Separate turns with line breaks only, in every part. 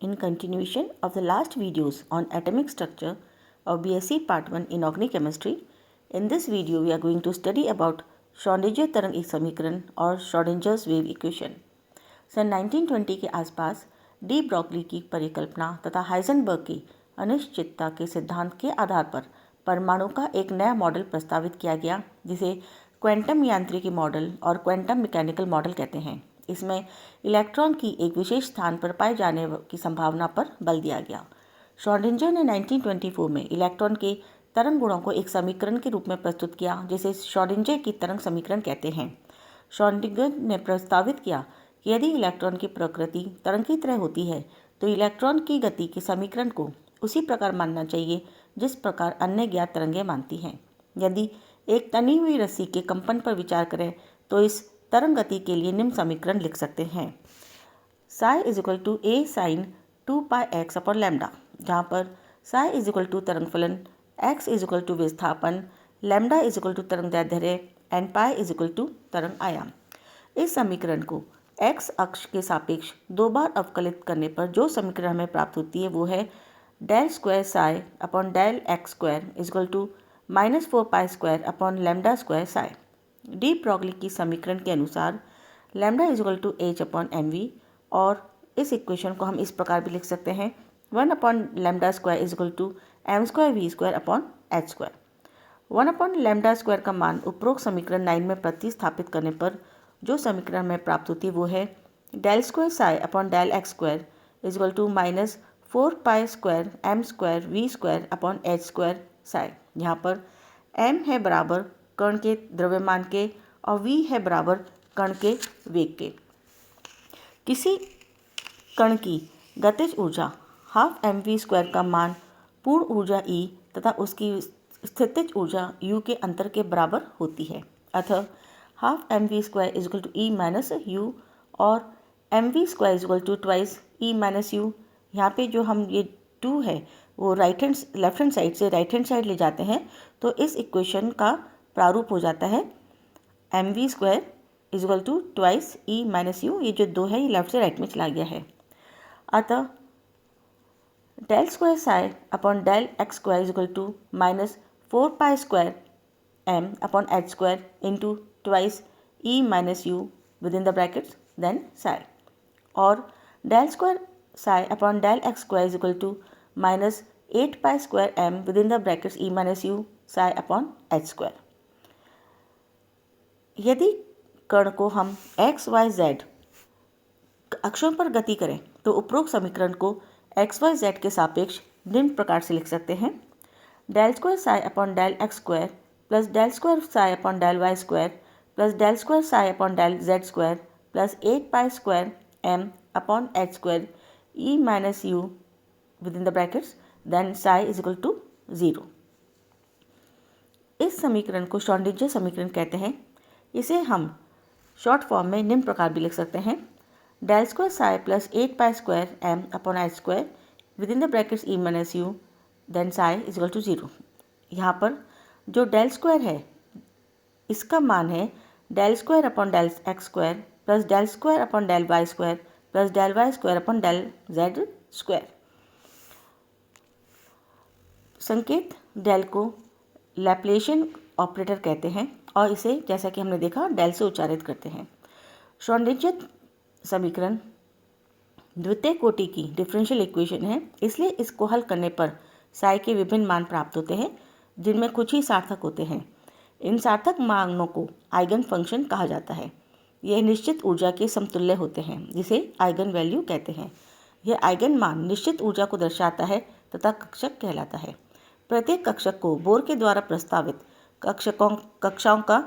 In continuation of the last videos on atomic structure of BSc Part 1 in Organic Chemistry, in this video we are going to study about Schrödinger तरंग समीकरण और Schrödinger's wave equation. सन 1920 के आसपास D Broglie की परिकल्पना तथा Heisenberg की अनिश्चितता के सिद्धांत के आधार पर परमाणु का एक नया मॉडल प्रस्तावित किया गया, जिसे क्वांटम यांत्रिकी मॉडल और क्वांटम मैकेनिकल मॉडल कहते हैं. इसमें इलेक्ट्रॉन की एक विशेष स्थान पर पाए जाने की संभावना पर बल दिया गया. श्रोडिंगर ने 1924 में इलेक्ट्रॉन के तरंग गुणों को एक समीकरण के रूप में प्रस्तुत किया, जिसे श्रोडिंगर की तरंग समीकरण कहते हैं. श्रोडिंगर ने प्रस्तावित किया कि यदि इलेक्ट्रॉन की प्रकृति तरंग की तरह होती है तो इलेक्ट्रॉन की गति के समीकरण को उसी प्रकार मानना चाहिए जिस प्रकार अन्य ज्ञात तरंगें मानती हैं. यदि एक तनी हुई रस्सी के कंपन पर विचार करें तो इस तरंग गति के लिए निम्न समीकरण लिख सकते हैं. Psi is equal to A sine 2 pi x upon lambda, जहाँ पर साई इज इक्वल टू तरंग फलन, एक्स इज इक्वल टू विस्थापन, लैम्डा इज इक्वल टू तरंग दैर्ध्य and pi is equal to तरंग आयाम. इस समीकरण को एक्स अक्ष के सापेक्ष दो बार अवकलित करने पर जो समीकरण हमें प्राप्त होती है वो है del square psi upon del x square is equal to -4 pi square upon lambda square psi. De Broglie की समीकरण के अनुसार lambda is equal to h upon m v, और इस इक्वेशन को हम इस प्रकार भी लिख सकते हैं 1 upon lambda square is equal to m square v square upon h square. 1 upon lambda square का मान उपरोक्त समीकरण 9 में प्रतिस्थापित करने पर जो समीकरण में प्राप्त होती है वो है del square psi upon del x square is equal to -4 pi square m square v square upon h square psi. यहाँ पर एम है बराबर कण के द्रव्यमान के और वी है बराबर कण के वेग के. किसी कण की गतिज ऊर्जा हाफ एम वी स्क्वायर का मान पूर्ण ऊर्जा E तथा उसकी स्थितिज ऊर्जा U के अंतर के बराबर होती है. अतः half m v square is equal to E minus u और m v square is equal to twice E minus u. यहाँ पे जो हम ये 2 है वो लेफ्ट हैंड साइड से राइट हैंड साइड ले जाते हैं तो इस इक्वेशन का प्रारूप हो जाता है m v square is equal to twice E minus U. ये जो 2 है ये लेफ्ट से राइट में चला गया है. अतः del square psi upon del x square is equal to -4 pi square m upon h square into twice E minus u within the brackets then psi, और del square psi upon del x square is equal to -8 pi square m within the brackets E minus u psi upon h square. यदि कण को हम x Y Z अक्षों पर गति करें तो उपरोक्त समीकरण को एक्स वाई जेड के सापेक्ष निम्न प्रकार से लिख सकते हैं del square psi upon del x square plus del square psi upon del y square plus del square psi upon del z square plus 8 pi square m upon h square e minus u within the brackets then psi is equal to 0. इस समीकरण को Schrodinger समीकरण कहते हैं. इसे हम short form में निम्न प्रकार भी लिख सकते हैं del square psi plus 8 pi square m upon h square within the brackets E minus u then psi is equal to 0. यहाँ पर जो डेल स्क्वायर है इसका मान है del square upon del x square plus del square upon del y square plus del y square upon del z square. संकेत del को laplacian operator कहते हैं और इसे जैसा कि हमने देखा डेल से उच्चारित करते हैं. श्रोडिंगर समीकरण द्वितीय कोटि की डिफरेंशियल इक्वेशन है, इसलिए इसको हल करने पर साई के विभिन्न मान प्राप्त होते हैं जिनमें कुछ ही सार्थक होते हैं. इन सार्थक मानों को आइगन फंक्शन कहा जाता है. यह निश्चित ऊर्जा के समतुल्य होते हैं जिसे आइगन वैल्यू कहते हैं. यह आइगन मान निश्चित ऊर्जा को दर्शाता है तथा कक्षक कहलाता है. प्रत्येक कक्षक को बोर के द्वारा प्रस्तावित कक्षाओं का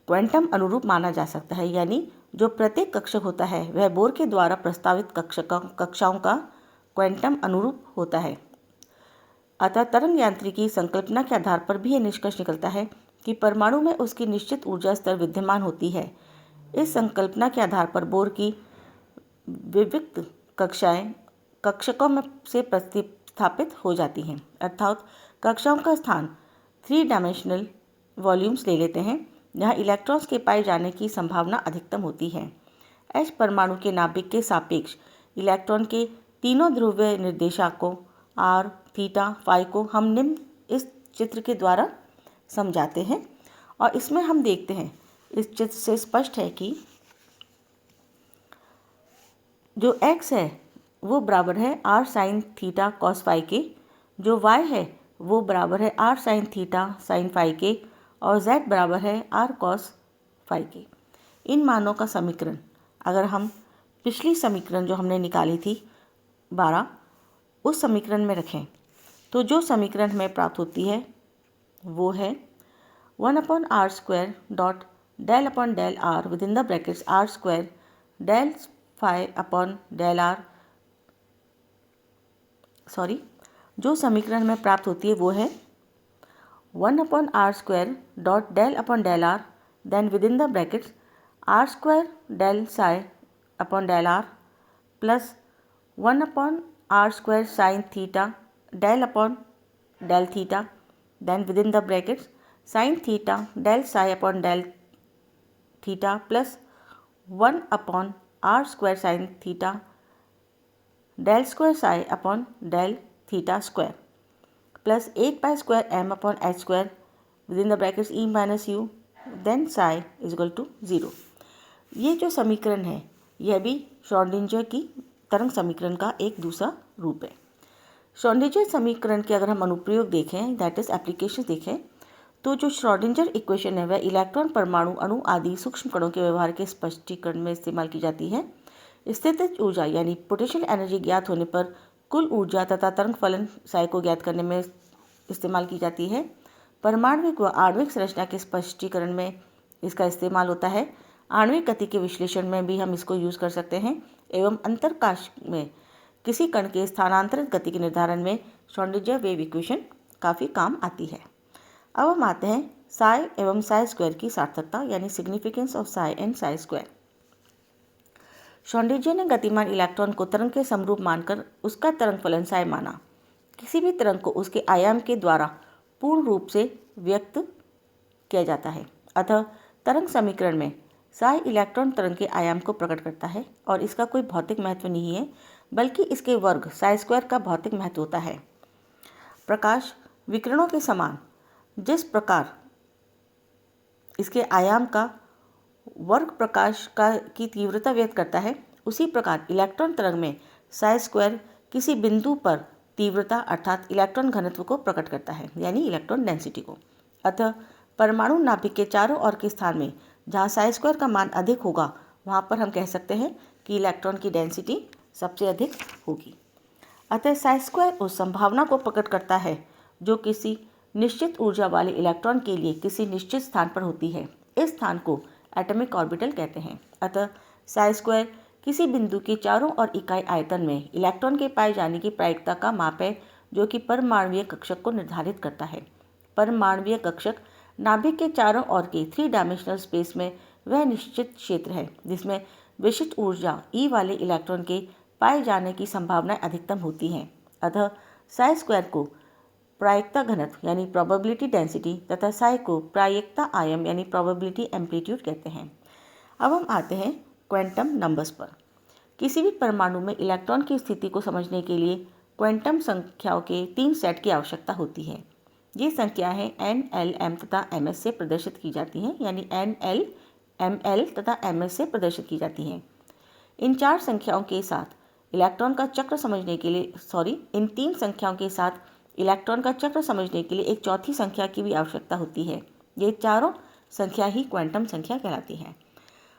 क्वांटम अनुरूप माना जा सकता है, यानी जो प्रत्येक कक्षक होता है वह बोर के द्वारा प्रस्तावित कक्षाओं का क्वांटम अनुरूप होता है. अतः तरंग यांत्रिकी संकल्पना के आधार पर भी यह निष्कर्ष निकलता है कि परमाणु में उसकी निश्चित ऊर्जा स्तर विद्यमान होती है. इस संकल्पना के आधार पर बोर की विविक्त कक्षाएं कक्षकों में से प्रतिस्थापित हो जाती हैं, अर्थात कक्षाओं का स्थान 3 डायमेंशनल वॉल्यूम्स ले लेते हैं जहां इलेक्ट्रॉन्स के पाए जाने की संभावना अधिकतम होती है. एच परमाणु के नाभिक के सापेक्ष इलेक्ट्रॉन के तीनों ध्रुवीय निर्देशांकों r, थीटा, फाई को हम निम्न इस चित्र के द्वारा समझाते हैं। और इसमें हम देखते हैं, इस चित्र से स्पष्ट है कि जो x है वो बराबर है r sine theta cos phi के, जो y है वो बराबर है r sine theta sine phi के, और z बराबर है r कॉस फाई के। इन मानों का समीकरण अगर हम पिछली समीकरण जो हमने निकाली थी 12, उस समीकरण में रखें तो जो समीकरण हमें प्राप्त होती है वो है 1/r² dot del upon del r within the brackets r² del phi upon del r, जो समीकरण हमें प्राप्त होती है वो है 1/r² dot del upon del r then within the brackets r² del psi upon del r plus 1/r² sine theta del upon del theta then within the brackets sine theta del psi upon del theta plus 1/r² sine theta del square psi upon del theta square plus 8 m upon h square within the brackets e minus u then psi is equal to 0। ये जो समीकरण है यह भी Schrodinger की तरंग समीकरण का एक दूसरा रूप है। श्रोडिंगर समीकरण के अगर हम अनुप्रयोग देखें, दैट इज एप्लीकेशन देखें, तो जो श्रोडिंगर इक्वेशन है वह इलेक्ट्रॉन, परमाणु, अणु आदि सूक्ष्म कणों के व्यवहार के स्पष्टीकरण में इस्तेमाल की जाती है। स्थितिज ऊर्जा यानी पोटेंशियल एनर्जी ज्ञात होने पर कुल ऊर्जा तथा तरंग फलन साई को ज्ञात करने में इस्तेमाल की जाती है। परमाणविक व आणविक संरचना के स्पष्टीकरण में इसका इस्तेमाल होता है। आणविक गति के विश्लेषण में भी हम इसको यूज़ कर सकते हैं एवं अंतरकाश में किसी कण के स्थानांतरित गति के निर्धारण में श्रोडिंगर वेव इक्वेशन काफ़ी काम आती है। अब हम आते हैं साई एवं साई स्क्वायर की सार्थकता यानी significance of Sai and Sai square. Schrodinger ने गतिमान इलेक्ट्रॉन को तरंग के समरूप मानकर उसका तरंग फलन साई माना। किसी भी तरंग को उसके आयाम के द्वारा पूर्ण रूप से व्यक्त किया जाता है, अतः तरंग समीकरण में साई इलेक्ट्रॉन तरंग के आयाम को प्रकट करता है और इसका कोई भौतिक महत्व नहीं है, बल्कि इसके वर्ग साई स्क्वायर का भौतिक महत्व होता है। प्रकाश विकिरणों के समान जिस प्रकार इसके आयाम का वर्ग प्रकाश की तीव्रता व्यक्त करता है, उसी प्रकार इलेक्ट्रॉन तरंग में साई स्क्वायर किसी बिंदु पर तीव्रता अर्थात इलेक्ट्रॉन घनत्व को प्रकट करता है, यानी इलेक्ट्रॉन डेंसिटी को। अतः परमाणु नाभिक के चारों ओर के स्थान में जहाँ साई स्क्वायर का मान अधिक होगा वहाँ पर हम कह सकते हैं कि इलेक्ट्रॉन की डेंसिटी सबसे अधिक होगी। अतः साई स्क्वायर उस संभावना को प्रकट करता है जो किसी निश्चित ऊर्जा वाले इलेक्ट्रॉन के लिए किसी निश्चित स्थान पर होती है। इस स्थान को एटॉमिक ऑर्बिटल कहते हैं। अतः साई स्क्वायर किसी बिंदु के चारों ओर इकाई आयतन में इलेक्ट्रॉन के पाए जाने की प्रायिकता का माप है, जो कि परमाणुीय कक्षक को निर्धारित करता है। परमाणुीय कक्षक नाभिक के चारों ओर के 3 डायमेंशनल स्पेस में वह निश्चित क्षेत्र है जिसमें विशिष्ट ऊर्जा ई वाले इलेक्ट्रॉन के पाए जाने की संभावनाएं अधिकतम होती हैं। अतः साई स्क्वायर को प्रायिकता घनत्व यानी प्रोबेबिलिटी डेंसिटी तथा साई को प्रायिकता आयाम यानी प्रोबेबिलिटी एम्पलीट्यूड कहते हैं। अब हम आते हैं क्वांटम नंबर्स पर। किसी भी परमाणु में इलेक्ट्रॉन की स्थिति को समझने के लिए क्वांटम संख्याओं के 3 सेट की आवश्यकता होती है। ये संख्याएं n, l, m तथा ms से प्रदर्शित की जाती हैं, यानी n, l, ml तथा ms से प्रदर्शित की जाती हैं। इन 4 संख्याओं के साथ इलेक्ट्रॉन का चक्र समझने के लिए इन 3 संख्याओं के साथ इलेक्ट्रॉन का चक्र समझने के लिए एक चौथी संख्या की भी आवश्यकता होती है। ये चारों संख्या ही क्वांटम संख्या कहलाती हैं।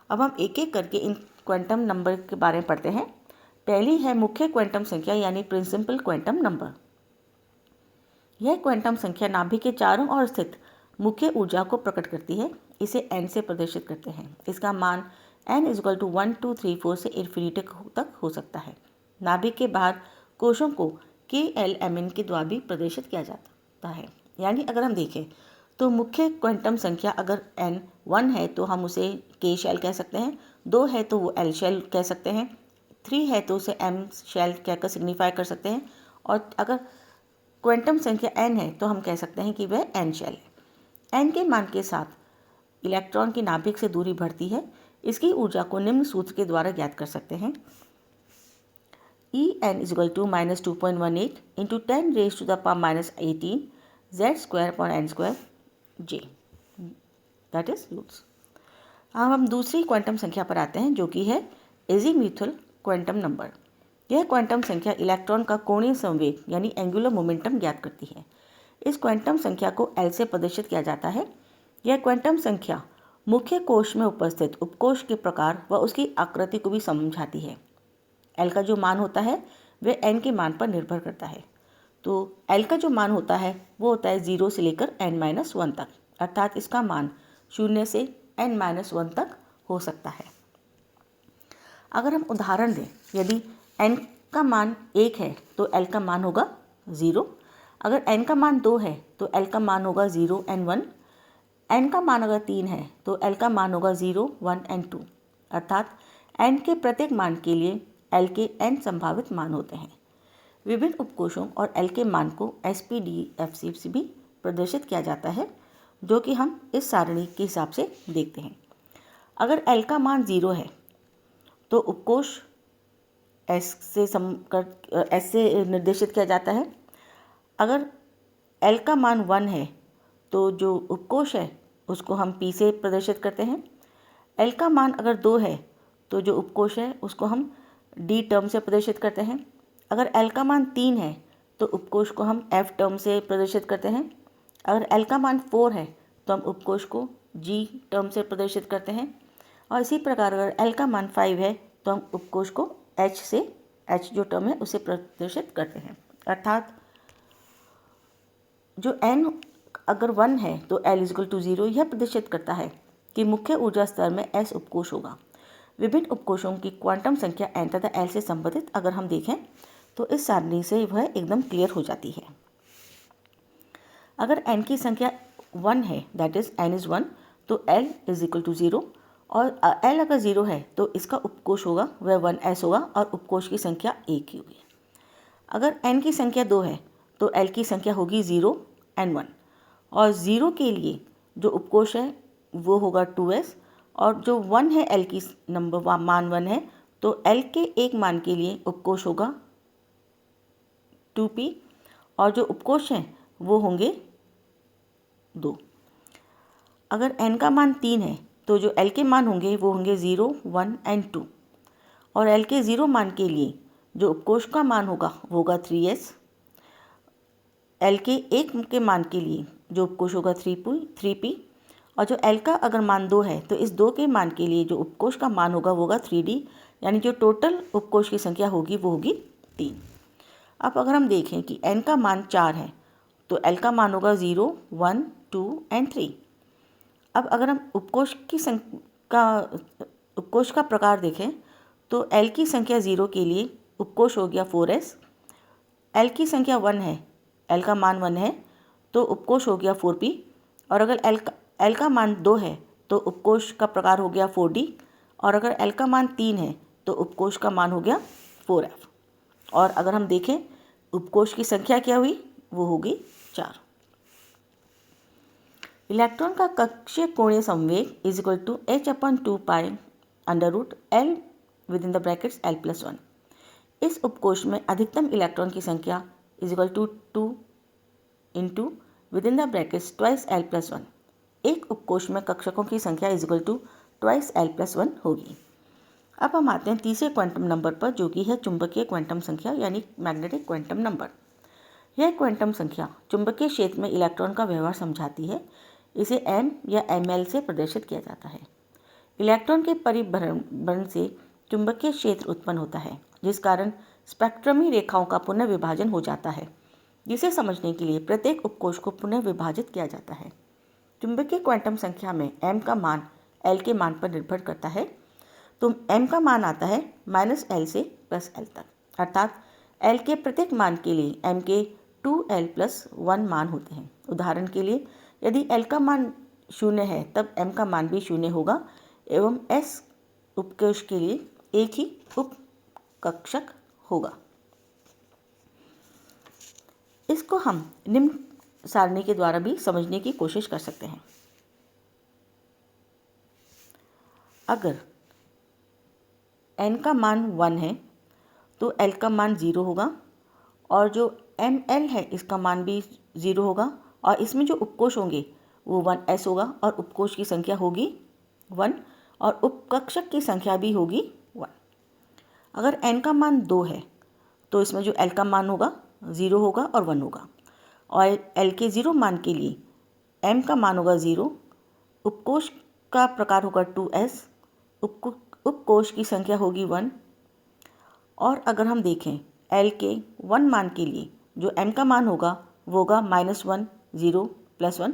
अब हम एक एक करके इन क्वांटम नंबर के बारे में पढ़ते हैं। पहली है मुख्य क्वांटम संख्या यानी प्रिंसिपल क्वांटम नंबर। यह क्वांटम संख्या नाभिक के चारों ओर स्थित मुख्य ऊर्जा को प्रकट करती है। इसे n से प्रदर्शित करते हैं। इसका मान n = 1, 2, 3, 4 से इन्फिनिटी तक हो सकता है। नाभिक के बाहर कोशों को KLMN के द्वारा भी प्रदर्शित किया जाता है। यानी अगर हम देखें तो मुख्य क्वांटम संख्या अगर n 1 है तो हम उसे K शेल कह सकते हैं, 2 है तो वो L शेल कह सकते हैं, 3 है तो उसे M शेल कहकर सिग्निफाई कर सकते हैं, और अगर क्वांटम संख्या n है तो हम कह सकते हैं कि वह n शेल है। n के मान के साथ इलेक्ट्रॉन की नाभिक से दूरी बढ़ती है। इसकी ऊर्जा को निम्न सूत्र के द्वारा ज्ञात कर सकते हैं। En is equal to minus 2.18 into 10 raised to the power minus 18 z square upon n square j, that is joules. अब हम दूसरी क्वांटम संख्या पर आते हैं जो कि है एजीम्यूथल क्वांटम नंबर। यह क्वांटम संख्या इलेक्ट्रॉन का कोणीय संवेग यानी एंगुलर मोमेंटम ज्ञात करती है। इस क्वांटम संख्या को L से प्रदर्शित किया जाता है। यह क्वांटम संख्या मुख्य कोश में उपस्थित उपकोश के प्रकार व उसकी आकृति को भी समझाती है। L का जो मान होता है वह n के मान पर निर्भर करता है। तो L का जो मान होता है वो होता है 0 से लेकर n-1 तक, अर्थात इसका मान 0 से n-1 तक हो सकता है। अगर हम उदाहरण दें, यदि n का मान 1 है तो L का मान होगा 0। अगर n का मान 2 है तो L का मान होगा 0 and 1। n का मान अगर 3 है तो L का मान होगा 0, 1 and 2, अर्थात n के प्रत्येक मान के लिए L के n संभावित मान होते हैं। विभिन्न उपकोशों और L के मान को SPDFC से भी प्रदर्शित किया जाता है, जो कि हम इस सारणी के हिसाब से देखते हैं। अगर L का मान 0 है तो उपकोश S से निर्देशित किया जाता है। अगर L का मान 1 है तो जो उपकोश है उसको हम P से प्रदर्शित करते हैं। L का मान अगर 2 है तो जो उपकोश है उसको हम D टर्म से प्रदर्शित करते हैं। अगर L का मान 3 है तो उपकोश को हम F टर्म से प्रदर्शित करते हैं। अगर L का मान 4 है तो हम उपकोश को G टर्म से प्रदर्शित करते हैं। और इसी प्रकार अगर L का मान 5 है तो हम उपकोश को H जो टर्म है उसे प्रदर्शित करते हैं। अर्थात जो n अगर 1 है तो L इज इक्वल टू 0 यह प्रदर्शित करता है कि मुख्य ऊर्जा स्तर में S उपकोश होगा। विभिन्न उपकोशों की क्वांटम संख्या n तथा L से संबंधित अगर हम देखें तो इस सारणी से वह एकदम क्लियर हो जाती है। अगर n की संख्या 1 है, दैट इज n इज 1, तो L इज इक्वल टू 0, और L अगर 0 है तो इसका उपकोश होगा वह 1s होगा और उपकोश की संख्या 1 ही होगी। अगर n की संख्या 2 है तो L की संख्या होगी 0 and 1, और 0 के लिए जो उपकोश है वो होगा 2s, और जो 1 है L की नंबर मान 1 है तो L के एक मान के लिए उपकोश होगा 2p, और जो उपकोश हैं वो होंगे 2। अगर n का मान 3 है तो जो L के मान होंगे वो होंगे 0, 1 and 2, और L के 0 मान के लिए जो उपकोश का मान होगा वो होगा 3s। L के 1 के मान के लिए जो उपकोश होगा 3p, और जो L का अगर मान 2 है तो इस 2 के मान के लिए जो उपकोश का मान होगा वो होगा 3d, यानी जो टोटल उपकोश की संख्या होगी वो होगी 3। अब अगर हम देखें कि n का मान 4 है तो L का मान होगा 0, 1, 2 and 3। अब अगर हम उपकोश का प्रकार देखें तो L की संख्या 0 के लिए उपकोश हो गया 4s। L की संख्या 1 है, L का मान 1 है तो उपकोश हो गया 4p, और अगर L का मान 2 है तो उपकोश का प्रकार हो गया 4d, और अगर L का मान 3 है तो उपकोश का मान हो गया 4f। और अगर हम देखें उपकोश की संख्या क्या हुई, वो होगी 4। इलेक्ट्रॉन का कक्षीय कोणीय संवेग is equal to h/2π √L within the brackets L+1। इस उपकोश में अधिकतम इलेक्ट्रॉन की संख्या is equal to 2 into within the brackets twice L+1। एक उपकोश में कक्षकों की संख्या is equal to twice L+1 होगी। अब हम आते हैं तीसरे क्वांटम नंबर पर, जो कि है चुंबकीय क्वांटम संख्या यानी मैग्नेटिक क्वांटम नंबर। यह क्वांटम संख्या चुंबकीय क्षेत्र में इलेक्ट्रॉन का व्यवहार समझाती है। इसे m या ml से प्रदर्शित किया जाता है। इलेक्ट्रॉन के परिभ्रमण से चुंबकीय क्षेत्र उत्पन्न होता है, जिस कारण स्पेक्ट्रमी रेखाओं का पुनर्विभाजन हो जाता है, जिसे समझने के लिए प्रत्येक उपकोश को पुनः विभाजित किया जाता है। चुंबकीय क्वांटम संख्या में m का मान L के मान पर निर्भर करता है, तो m का मान आता है -L से +L तक, अर्थात L के प्रत्येक मान के लिए m के 2L+1 मान होते हैं। उदाहरण के लिए यदि L का मान 0 है तब m का मान भी 0 होगा, एवं S उपकोश के लिए एक ही उपकक्षक होगा। इसको हम निम्न सारणी के द्वारा भी समझने की कोशिश कर सकते हैं। अगर n का मान 1 है तो L का मान 0 होगा और जो ML है इसका मान भी 0 होगा और इसमें जो उपकोष होंगे वो 1s होगा और उपकोष की संख्या होगी 1 और उपकक्षक की संख्या भी होगी 1। अगर n का मान 2 है तो इसमें जो L का मान होगा 0 होगा और 1 होगा और L के 0 मान के लिए M का मान होगा 0, उपकोष का प्रकार होगा 2s, उपकोष की संख्या होगी 1 और अगर हम देखें L के 1 मान के लिए जो M का मान होगा वो होगा -1 0 +1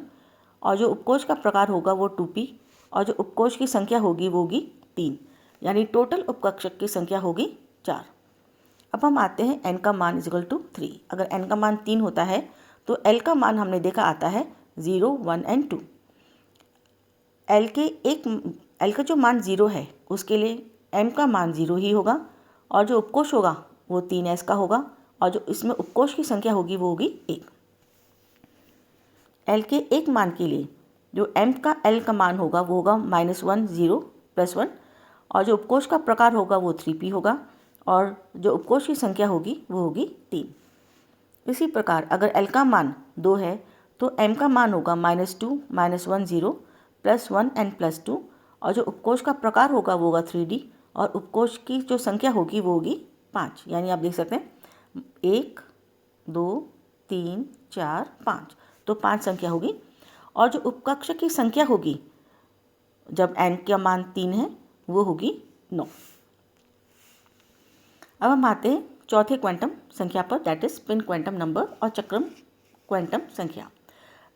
और जो उपकोष का प्रकार होगा वो 2p और जो उपकोष की संख्या होगी वो होगी 3, यानी टोटल उपकक्षक की संख्या होगी 4। अब हम आते हैं n का मान = 3। अगर n का मान 3 होता है तो L का मान हमने देखा आता है 0 1 एंड 2। L का जो मान 0 है उसके लिए M का मान 0 ही होगा और जो उपकोष होगा वो 3s का होगा और जो इसमें उपकोष की संख्या होगी वो होगी 1। L के 1 मान के लिए जो M का L का मान होगा वो होगा -1 0 +1 और जो उपकोष का प्रकार होगा वो 3p होगा और जो उपकोष की संख्या होगी वो होगी 3। इसी प्रकार अगर L का मान 2 है तो M का मान होगा -2 -1 0 +1 एंड +2 और जो उपकोष का प्रकार होगा वो होगा 3D और उपकोष की जो संख्या होगी वो होगी 5, यानी आप देख सकते हैं 1 2 3 4 5, तो 5 संख्या होगी और जो उपकक्षक की संख्या होगी जब n का मान 3 है वो होगी 9। अब हम आते हैं चौथे क्वांटम संख्या पर, that is spin quantum number और चक्रम क्वांटम संख्या।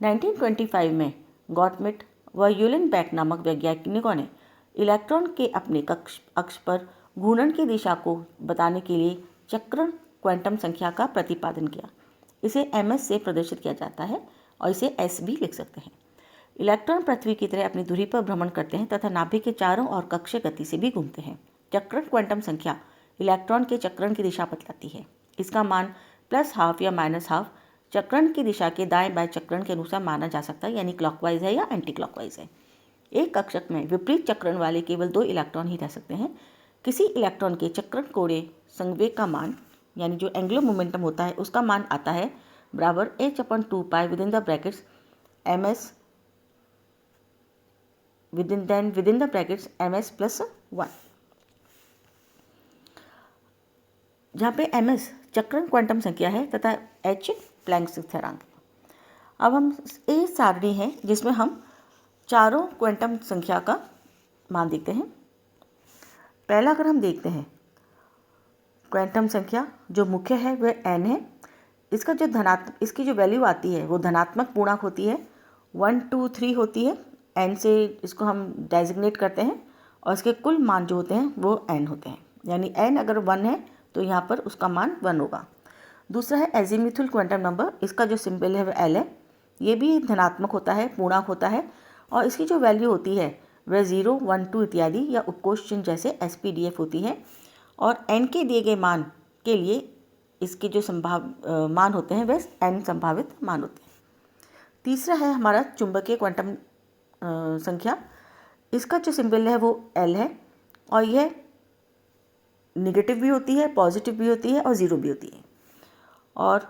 1925 में गॉडस्मिट व यूलेनबेक नामक वैज्ञानिकों ने इलेक्ट्रॉन के अपने अक्ष पर घूर्णन की दिशा को बताने के लिए चक्रण क्वांटम संख्या का प्रतिपादन किया। इसे ms से प्रदर्शित किया जाता है और इसे s भी लिख सकते हैं। इलेक्ट्रॉन पृथ्वी की तरह अपनी धुरी पर भ्रमण करते हैं तथा नाभिक के चारों ओर कक्षीय गति से भी घूमते हैं। चक्रण क्वांटम संख्या इलेक्ट्रॉन के चक्रण की दिशा बतलाती है। इसका मान +½ या -½ चक्रण की दिशा के दाएं बाएं चक्रण के अनुसार माना जा सकता है, यानी क्लॉकवाइज है या एंटी क्लॉकवाइज है। एक कक्षक में विपरीत चक्रण वाले केवल 2 इलेक्ट्रॉन ही रह सकते हैं। किसी इलेक्ट्रॉन के चक्रण कोणीय संवेग का मान, यानी जो एंगुलर मोमेंटम होता है उसका मान आता है बराबर h/2π with in the brackets ms with in the brackets ms +1, जहाँ पे ms चक्रण क्वांटम संख्या है तथा h प्लैंक स्थिरांक। अब हम ए सारणी है जिसमें हम चारों क्वांटम संख्या का मान देखते हैं। पहला अगर हम देखते हैं क्वांटम संख्या जो मुख्य है वह n है। इसका जो इसकी जो वैल्यू आती है वो धनात्मक पूर्णांक होती है, 1 2 3 होती है। n से इसको हम डेजिग्नेट करते हैं और इसके कुल मान जो होते हैं वो n होते हैं, यानी n अगर 1 है तो यहाँ पर उसका मान 1 होगा। दूसरा है एजीमुथल क्वांटम नंबर। इसका जो सिंबल है वह L है। ये भी धनात्मक होता है, पूर्णांक होता है और इसकी जो वैल्यू होती है वह 0 1 2 इत्यादि या उपकोष चिन्ह जैसे SPDF होती है और n के दिए गए मान के लिए इसके जो मान होते हैं वह n संभावित मान होते हैं। तीसरा है हमारा चुंबकीय क्वांटम संख्या। इसका जो सिंबल है वो L है और यह नेगेटिव भी होती है, पॉजिटिव भी होती है और 0 भी होती है और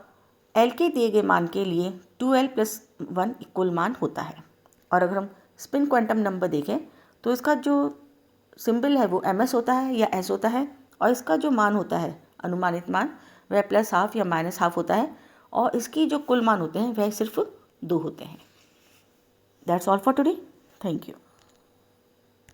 L के दिए गए मान के लिए 2L + 1 इक्वल मान होता है। और अगर हम स्पिन क्वांटम नंबर देखें तो इसका जो सिंबल है वो ms होता है या s होता है और इसका जो मान होता है अनुमानित मान वह +½ या -½ होता है और इसकी जो कुल मान होते हैं वह सिर्फ 2 होते हैं। That's all for today. Thank you.